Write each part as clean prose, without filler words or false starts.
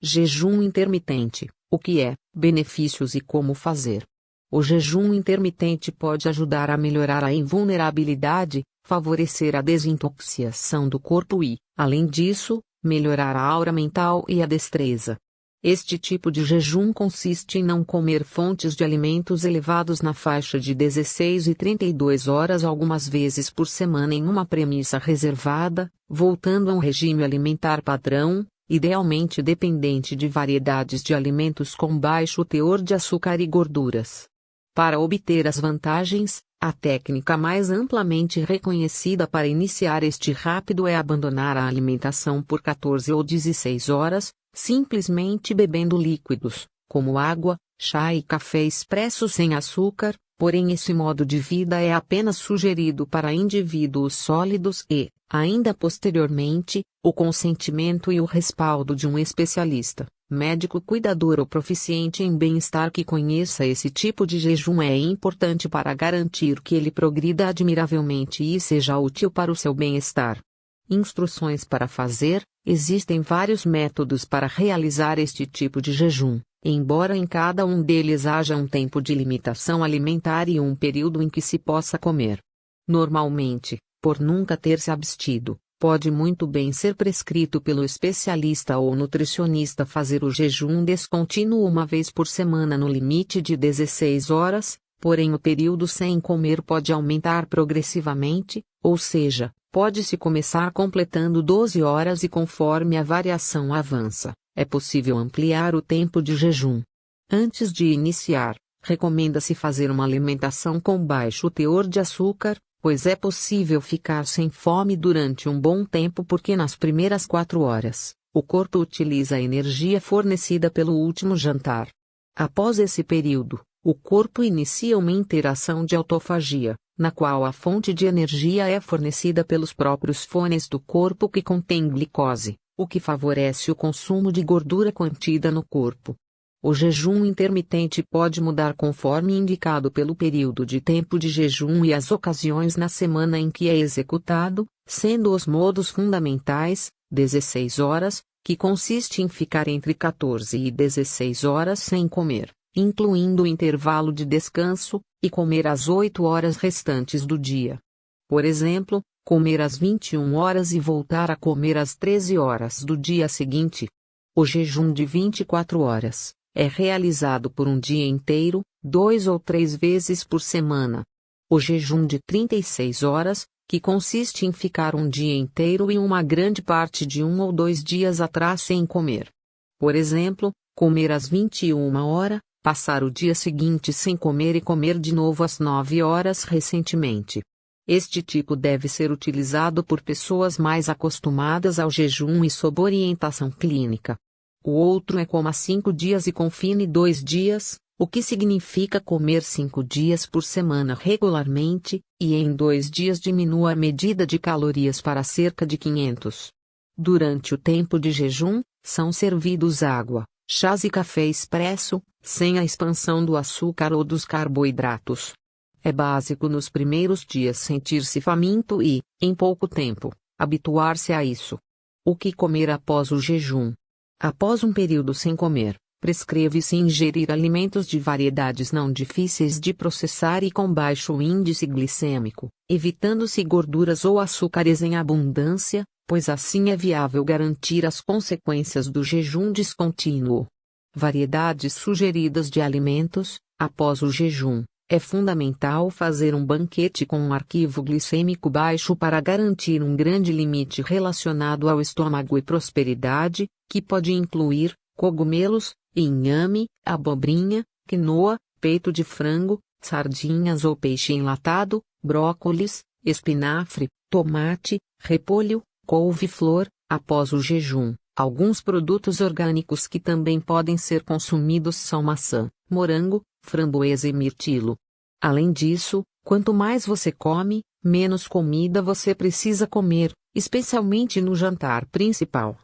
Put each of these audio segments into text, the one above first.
Jejum intermitente: o que é, benefícios e como fazer. O jejum intermitente pode ajudar a melhorar a invulnerabilidade, favorecer a desintoxicação do corpo e, além disso, melhorar a aura mental e a destreza. Este tipo de jejum consiste em não comer fontes de alimentos elevados na faixa de 16 e 32 horas algumas vezes por semana em uma premissa reservada, voltando a um regime alimentar padrão, idealmente dependente de variedades de alimentos com baixo teor de açúcar e gorduras. Para obter as vantagens, a técnica mais amplamente reconhecida para iniciar este rápido é abandonar a alimentação por 14 ou 16 horas, simplesmente bebendo líquidos, como água, chá e café expresso sem açúcar, porém esse modo de vida é apenas sugerido para indivíduos sólidos e, ainda posteriormente, o consentimento e o respaldo de um especialista, médico cuidador ou proficiente em bem-estar que conheça esse tipo de jejum é importante para garantir que ele progrida admiravelmente e seja útil para o seu bem-estar. Instruções para fazer: existem vários métodos para realizar este tipo de jejum, embora em cada um deles haja um tempo de limitação alimentar e um período em que se possa comer. Normalmente, por nunca ter se abstido, pode muito bem ser prescrito pelo especialista ou nutricionista fazer o jejum descontínuo uma vez por semana no limite de 16 horas, porém o período sem comer pode aumentar progressivamente, ou seja, pode-se começar completando 12 horas e conforme a variação avança, é possível ampliar o tempo de jejum. Antes de iniciar, recomenda-se fazer uma alimentação com baixo teor de açúcar, pois é possível ficar sem fome durante um bom tempo porque nas primeiras 4 horas, o corpo utiliza a energia fornecida pelo último jantar. Após esse período, o corpo inicia uma interação de autofagia, na qual a fonte de energia é fornecida pelos próprios fones do corpo que contém glicose, o que favorece o consumo de gordura contida no corpo. O jejum intermitente pode mudar conforme indicado pelo período de tempo de jejum e as ocasiões na semana em que é executado, sendo os modos fundamentais, 16 horas, que consiste em ficar entre 14 e 16 horas sem comer, incluindo o intervalo de descanso, e comer às 8 horas restantes do dia. Por exemplo, comer às 21 horas e voltar a comer às 13 horas do dia seguinte. O jejum de 24 horas é realizado por um dia inteiro, 2 ou 3 vezes por semana. O jejum de 36 horas, que consiste em ficar um dia inteiro e uma grande parte de 1 ou 2 dias atrás sem comer. Por exemplo, comer às 21 horas, passar o dia seguinte sem comer e comer de novo às 9 horas recentemente. Este tipo deve ser utilizado por pessoas mais acostumadas ao jejum e sob orientação clínica. O outro é coma 5 dias e confine 2 dias, o que significa comer 5 dias por semana regularmente, e em 2 dias diminua a medida de calorias para cerca de 500. Durante o tempo de jejum, são servidos água, chás e café expresso, sem a expansão do açúcar ou dos carboidratos. É básico nos primeiros dias sentir-se faminto e, em pouco tempo, habituar-se a isso. O que comer após o jejum? Após um período sem comer, prescreve-se ingerir alimentos de variedades não difíceis de processar e com baixo índice glicêmico, evitando-se gorduras ou açúcares em abundância, pois assim é viável garantir as consequências do jejum descontínuo. Variedades sugeridas de alimentos: após o jejum, é fundamental fazer um banquete com um arquivo glicêmico baixo para garantir um grande limite relacionado ao estômago e prosperidade, que pode incluir cogumelos, inhame, abobrinha, quinoa, peito de frango, sardinhas ou peixe enlatado, brócolis, espinafre, tomate, repolho, couve-flor. Após o jejum, alguns produtos orgânicos que também podem ser consumidos são maçã, morango, framboesa e mirtilo. Além disso, quanto mais você come, menos comida você precisa comer, especialmente no jantar principal.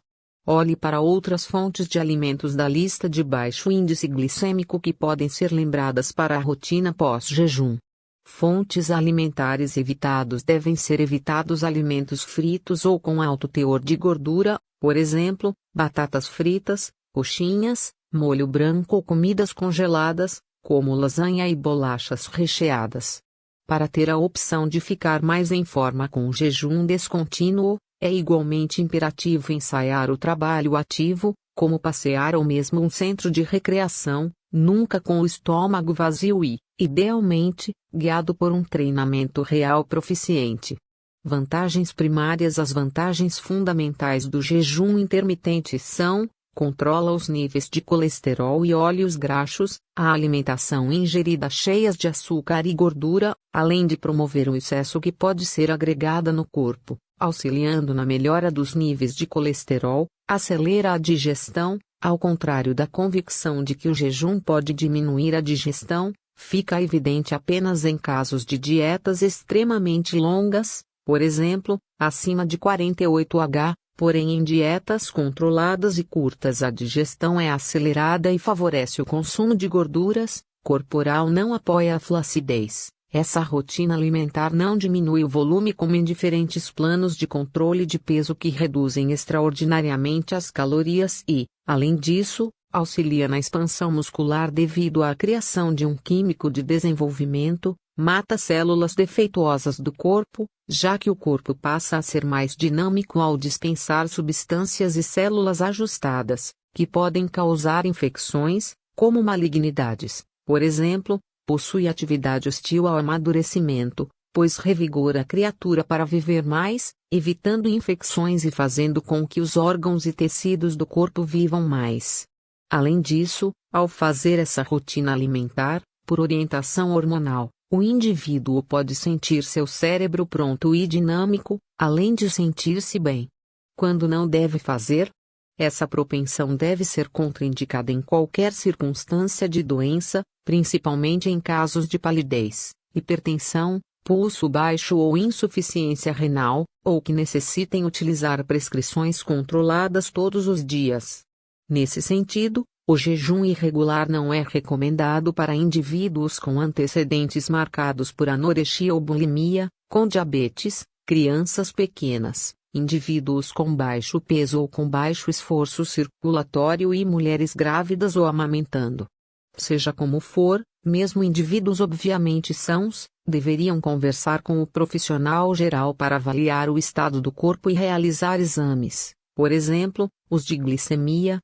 Olhe para outras fontes de alimentos da lista de baixo índice glicêmico que podem ser lembradas para a rotina pós-jejum. Fontes alimentares evitados: devem ser evitados alimentos fritos ou com alto teor de gordura, por exemplo, batatas fritas, coxinhas, molho branco ou comidas congeladas, como lasanha e bolachas recheadas. Para ter a opção de ficar mais em forma com o jejum descontínuo, é igualmente imperativo ensaiar o trabalho ativo, como passear ou mesmo um centro de recreação, nunca com o estômago vazio e, idealmente, guiado por um treinamento real proficiente. Vantagens primárias. As vantagens fundamentais do jejum intermitente são: controla os níveis de colesterol e óleos graxos, a alimentação ingerida cheias de açúcar e gordura, além de promover o excesso que pode ser agregada no corpo, auxiliando na melhora dos níveis de colesterol, acelera a digestão. Ao contrário da convicção de que o jejum pode diminuir a digestão, fica evidente apenas em casos de dietas extremamente longas, por exemplo, acima de 48h, porém em dietas controladas e curtas a digestão é acelerada e favorece o consumo de gorduras corporal, não apoia a flacidez. Essa rotina alimentar não diminui o volume como em diferentes planos de controle de peso que reduzem extraordinariamente as calorias e, além disso, auxilia na expansão muscular devido à criação de um químico de desenvolvimento, mata células defeituosas do corpo, já que o corpo passa a ser mais dinâmico ao dispensar substâncias e células ajustadas, que podem causar infecções, como malignidades, por exemplo. Possui atividade hostil ao amadurecimento, pois revigora a criatura para viver mais, evitando infecções e fazendo com que os órgãos e tecidos do corpo vivam mais. Além disso, ao fazer essa rotina alimentar, por orientação hormonal, o indivíduo pode sentir seu cérebro pronto e dinâmico, além de sentir-se bem. Quando não deve fazer? Essa propensão deve ser contraindicada em qualquer circunstância de doença, principalmente em casos de palidez, hipertensão, pulso baixo ou insuficiência renal, ou que necessitem utilizar prescrições controladas todos os dias. Nesse sentido, o jejum irregular não é recomendado para indivíduos com antecedentes marcados por anorexia ou bulimia, com diabetes, crianças pequenas, indivíduos com baixo peso ou com baixo esforço circulatório e mulheres grávidas ou amamentando. Seja como for, mesmo indivíduos obviamente sãos, deveriam conversar com o profissional geral para avaliar o estado do corpo e realizar exames, por exemplo, os de glicemia,